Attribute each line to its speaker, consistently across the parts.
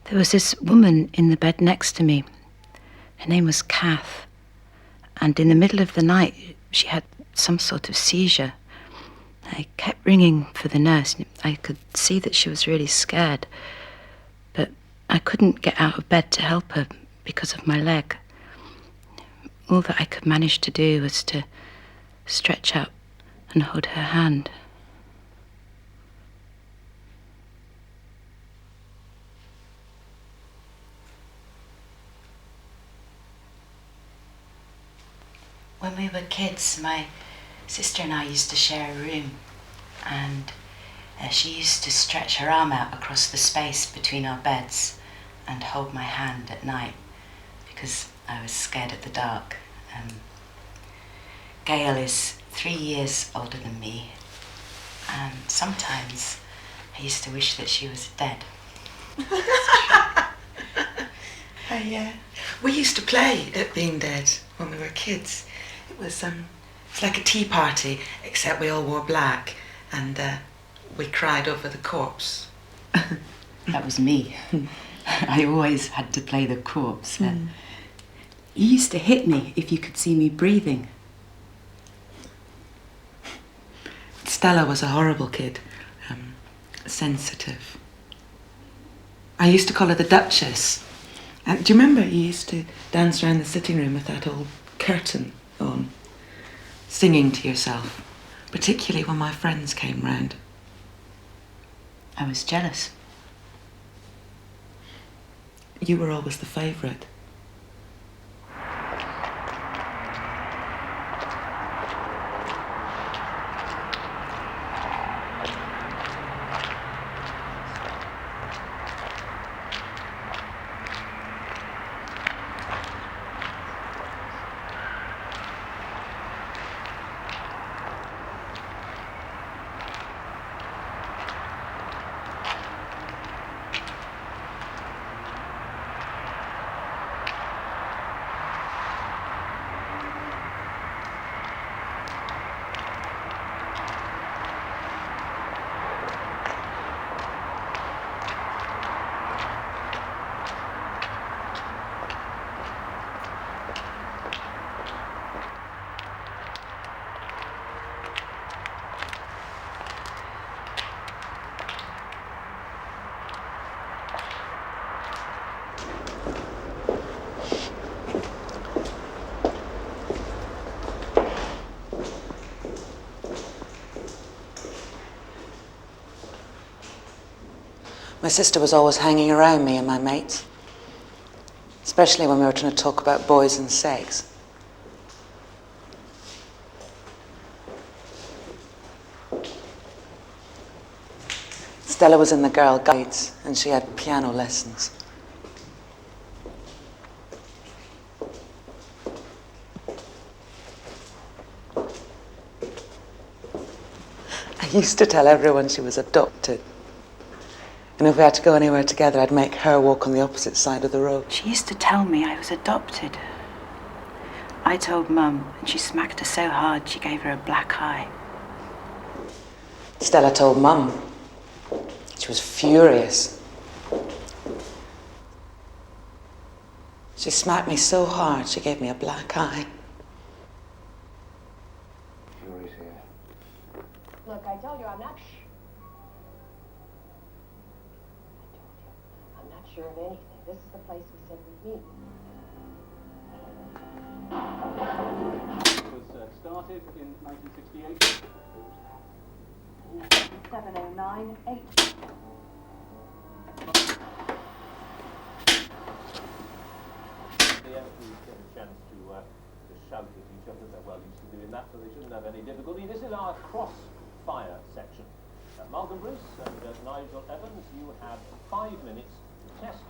Speaker 1: There was this woman in the bed next to me. Her name was Cathy. And in the middle of the night, she had some sort of seizure. I kept ringing for the nurse. I could see that she was really scared. But I couldn't get out of bed to help her because of my leg. All that I could manage to do was to stretch out and hold her hand. When we were kids, my sister and I used to share a room, and she used to stretch her arm out across the space between our beds and hold my hand at night because I was scared of the dark. Gail is 3 years older than me, and sometimes I used to wish that she was dead.
Speaker 2: We used to play at being dead when we were kids. It was it's like a tea party, except we all wore black, and we cried over the corpse.
Speaker 1: That was me. I always had to play the corpse. You used to hit me if you could see me breathing.
Speaker 2: Stella was a horrible kid, sensitive. I used to call her the Duchess. And do you remember you used to dance around the sitting room with that old curtain on, singing to yourself, particularly when my friends came round?
Speaker 1: I was jealous.
Speaker 2: You were always the favourite. My sister was always hanging around me and my mates, especially when we were trying to talk about boys and sex. Stella was in the Girl Guides and she had piano lessons. I used to tell everyone she was adopted. And if we had to go anywhere together, I'd make her walk on the opposite side of the road.
Speaker 1: She used to tell me I was adopted. I told Mum, and she smacked her so hard she gave her a black eye.
Speaker 2: Stella told Mum. She was furious. She smacked me so hard she gave me a black eye.
Speaker 3: Jury's here.
Speaker 4: Look, I told you I'm not sure of anything. This is the place we said we'd meet.
Speaker 3: It was started in 1968.
Speaker 4: 7098.
Speaker 3: They actually get a chance to shout at each other. They're well used to doing that, so they shouldn't have any difficulty. This is our crossfire section. Malcolm Bruce and Nigel Evans, you have 5 minutes to test.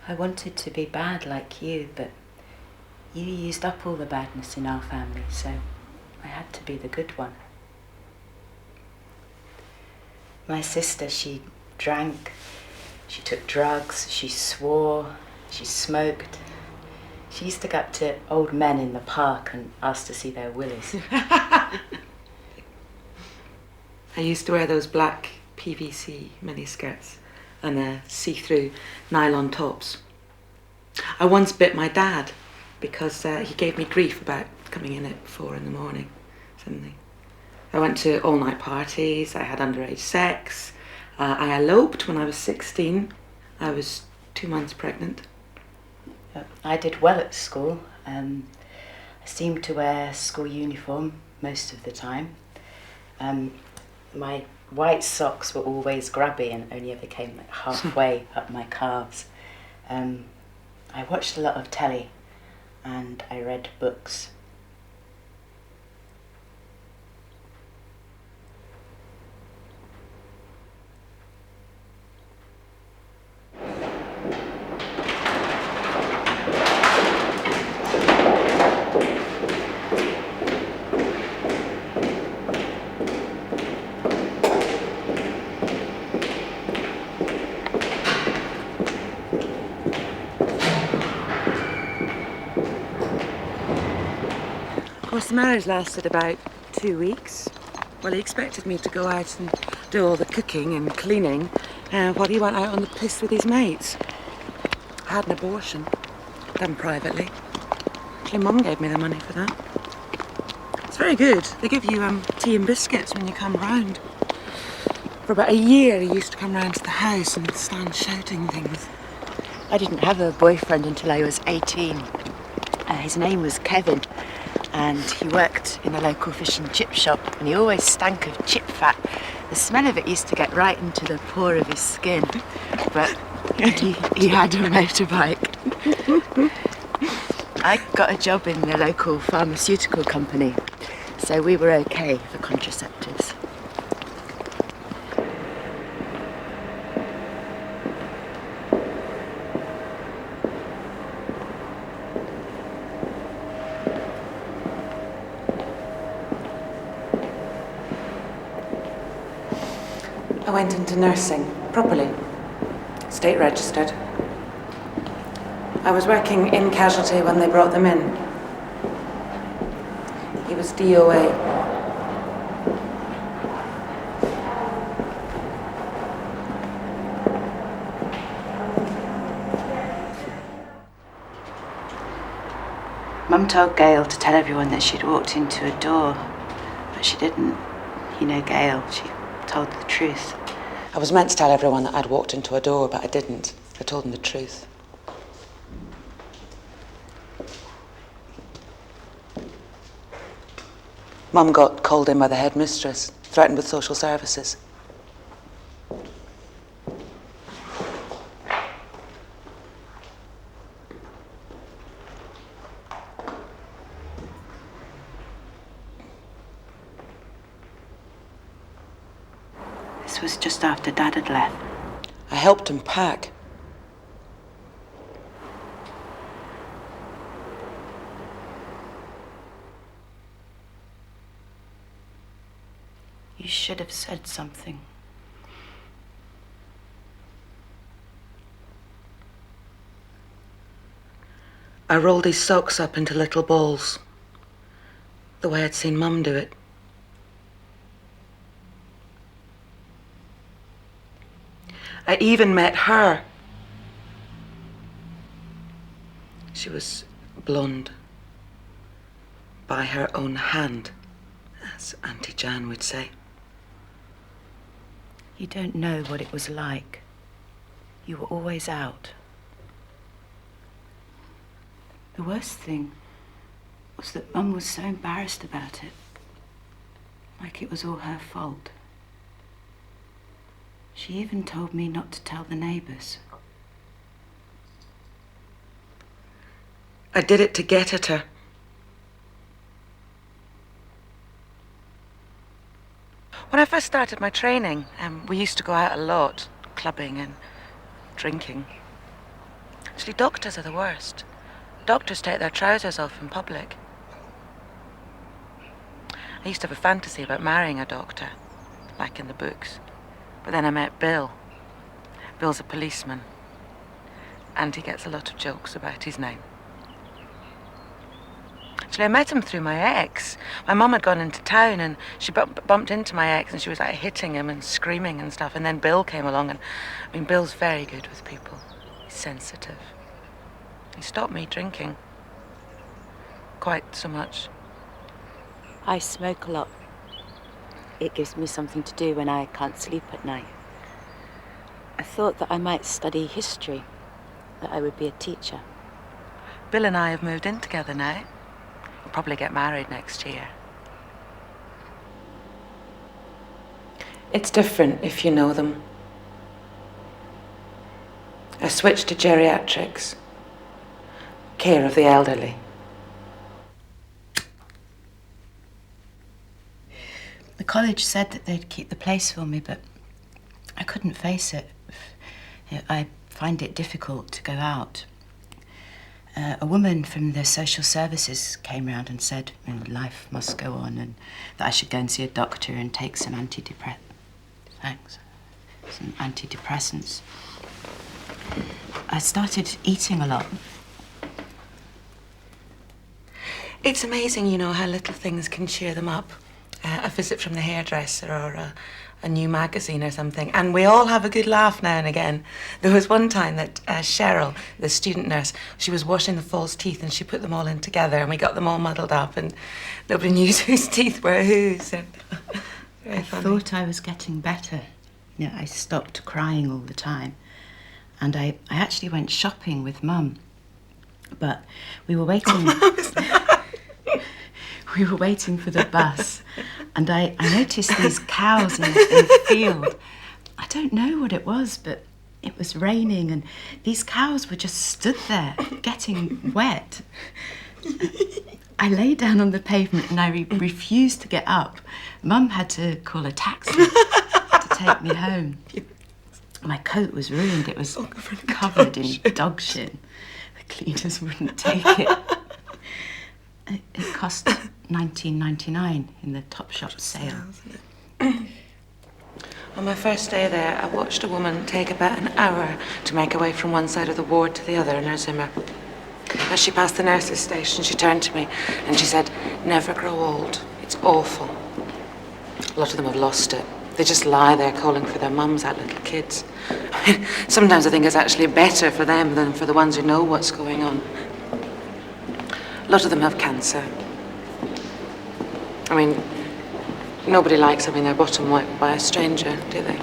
Speaker 1: I wanted to be bad like you, but you used up all the badness in our family, so I had to be the good one. My sister, she drank, she took drugs, she swore, she smoked. She used to go up to old men in the park and ask to see their willies.
Speaker 2: I used to wear those black PVC miniskirts and see-through nylon tops. I once bit my dad because he gave me grief about coming in at 4 in the morning, something. I went to all-night parties, I had underage sex, I eloped when I was 16. I was 2 months pregnant.
Speaker 1: I did well at school. I seemed to wear school uniform most of the time. My white socks were always grubby and only ever came like halfway up my calves. I watched a lot of telly and I read books.
Speaker 2: Of course, the marriage lasted about 2 weeks. Well, he expected me to go out and do all the cooking and cleaning while he went out on the piss with his mates. I had an abortion, done privately. Actually, Mum gave me the money for that. It's very good. They give you tea and biscuits when you come round. For about a year, he used to come round to the house and stand shouting things.
Speaker 1: I didn't have a boyfriend until I was 18. His name was Kevin, and he worked in a local fish and chip shop, and he always stank of chip fat. The smell of it used to get right into the pore of his skin, but he had a motorbike. I got a job in the local pharmaceutical company, so we were okay for contraceptives.
Speaker 2: I went into nursing, properly, state registered. I was working in casualty when they brought them in. He was DOA.
Speaker 1: Mum told Gail to tell everyone that she'd walked into a door, but she didn't. You know Gail, she told the truth.
Speaker 2: I was meant to tell everyone that I'd walked into a door, but I didn't. I told them the truth. Mum got called in by the headmistress, threatened with social services.
Speaker 1: This was just after Dad had left.
Speaker 2: I helped him pack.
Speaker 1: You should have said something.
Speaker 2: I rolled his socks up into little balls, the way I'd seen Mum do it. I even met her. She was blonde, by her own hand, as Auntie Jan would say.
Speaker 1: You don't know what it was like. You were always out. The worst thing was that Mum was so embarrassed about it. Like it was all her fault. She even told me not to tell the neighbours.
Speaker 2: I did it to get at her. When I first started my training, we used to go out a lot, clubbing and drinking. Actually, doctors are the worst. Doctors take their trousers off in public. I used to have a fantasy about marrying a doctor, like in the books. But then I met Bill. Bill's a policeman. And he gets a lot of jokes about his name. Actually, I met him through my ex. My mum had gone into town and she bumped into my ex and she was like hitting him and screaming and stuff. And then Bill came along and, I mean, Bill's very good with people. He's sensitive. He stopped me drinking. Quite so much.
Speaker 1: I smoke a lot. It gives me something to do when I can't sleep at night. I thought that I might study history, that I would be a teacher.
Speaker 2: Bill and I have moved in together now. We'll probably get married next year. It's different if you know them. I switched to geriatrics, care of the elderly.
Speaker 1: The college said that they'd keep the place for me, but I couldn't face it. I find it difficult to go out. A woman from the social services came round and said, life must go on and that I should go and see a doctor and take some antidepressants. I started eating a lot.
Speaker 2: It's amazing, you know, how little things can cheer them up. A visit from the hairdresser or a new magazine or something. And we all have a good laugh now and again. There was one time that Cheryl, the student nurse, she was washing the false teeth and she put them all in together and we got them all muddled up and nobody knew whose teeth were whose. And
Speaker 1: I thought I was getting better. I stopped crying all the time. And I actually went shopping with Mum. But we were waiting... We were waiting for the bus, and I noticed these cows in the field. I don't know what it was, but it was raining, and these cows were just stood there, getting wet. I lay down on the pavement, and I refused to get up. Mum had to call a taxi to take me home. My coat was ruined. It was covered in dog shit. The cleaners wouldn't take it. It cost $19.99 in the Topshop sale.
Speaker 2: On my first day there, I watched a woman take about an hour to make her way from one side of the ward to the other in her Zimmer. As she passed the nurse's station, she turned to me and she said, "Never grow old. It's awful." A lot of them have lost it. They just lie there calling for their mums like little kids. I mean, sometimes I think it's actually better for them than for the ones who know what's going on. A lot of them have cancer. I mean, nobody likes having their bottom wiped by a stranger, do they?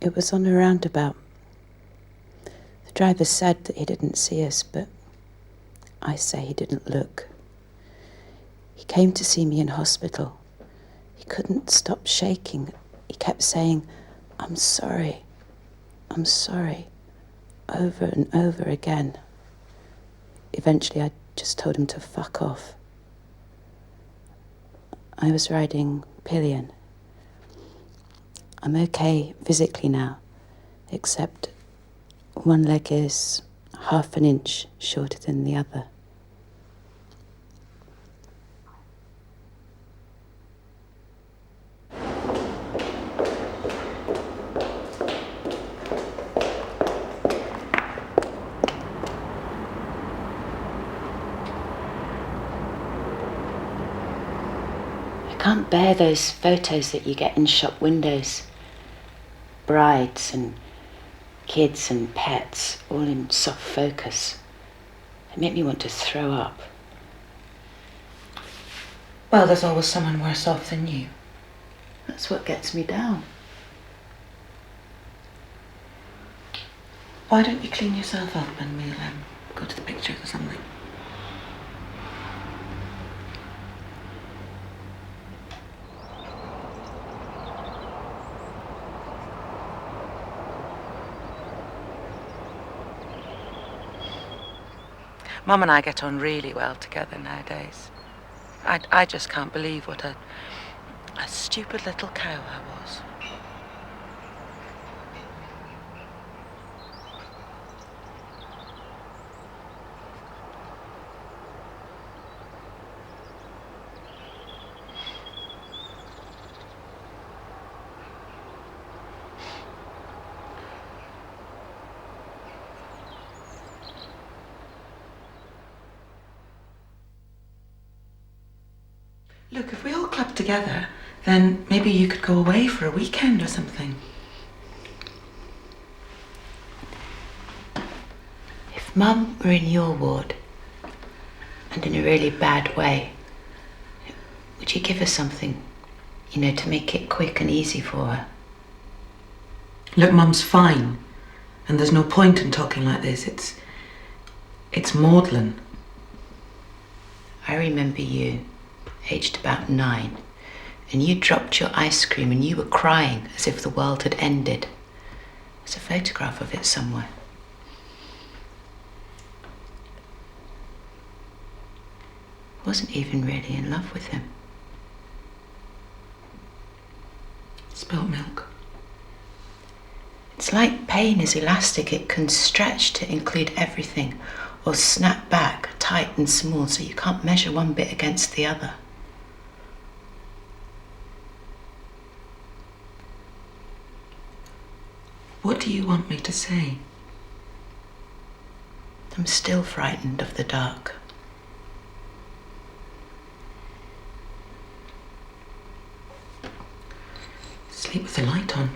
Speaker 1: It was on a roundabout. The driver said that he didn't see us, but I say he didn't look. He came to see me in hospital. He couldn't stop shaking. He kept saying, I'm sorry, over and over again. Eventually, I just told him to fuck off. I was riding pillion. I'm okay physically now, except one leg is half an inch shorter than the other. I can't bear those photos that you get in shop windows. Brides and kids and pets, all in soft focus. They make me want to throw up.
Speaker 2: Well, there's always someone worse off than you.
Speaker 1: That's what gets me down.
Speaker 2: Why don't you clean yourself up and we'll go to the pictures or something? Mum and I get on really well together nowadays. I just can't believe what a stupid little cow I was. Look, if we all club together, then maybe you could go away for a weekend or something.
Speaker 1: If Mum were in your ward, and in a really bad way, would you give her something, to make it quick and easy for her?
Speaker 2: Look, Mum's fine, and there's no point in talking like this. It's maudlin.
Speaker 1: I remember you, aged about 9, and you dropped your ice cream and you were crying as if the world had ended. There's a photograph of it somewhere. I wasn't even really in love with him.
Speaker 2: Spilt milk.
Speaker 1: It's like pain is elastic. It can stretch to include everything, or snap back tight and small so you can't measure one bit against the other.
Speaker 2: What do you want me to say?
Speaker 1: I'm still frightened of the dark.
Speaker 2: Sleep with the light on.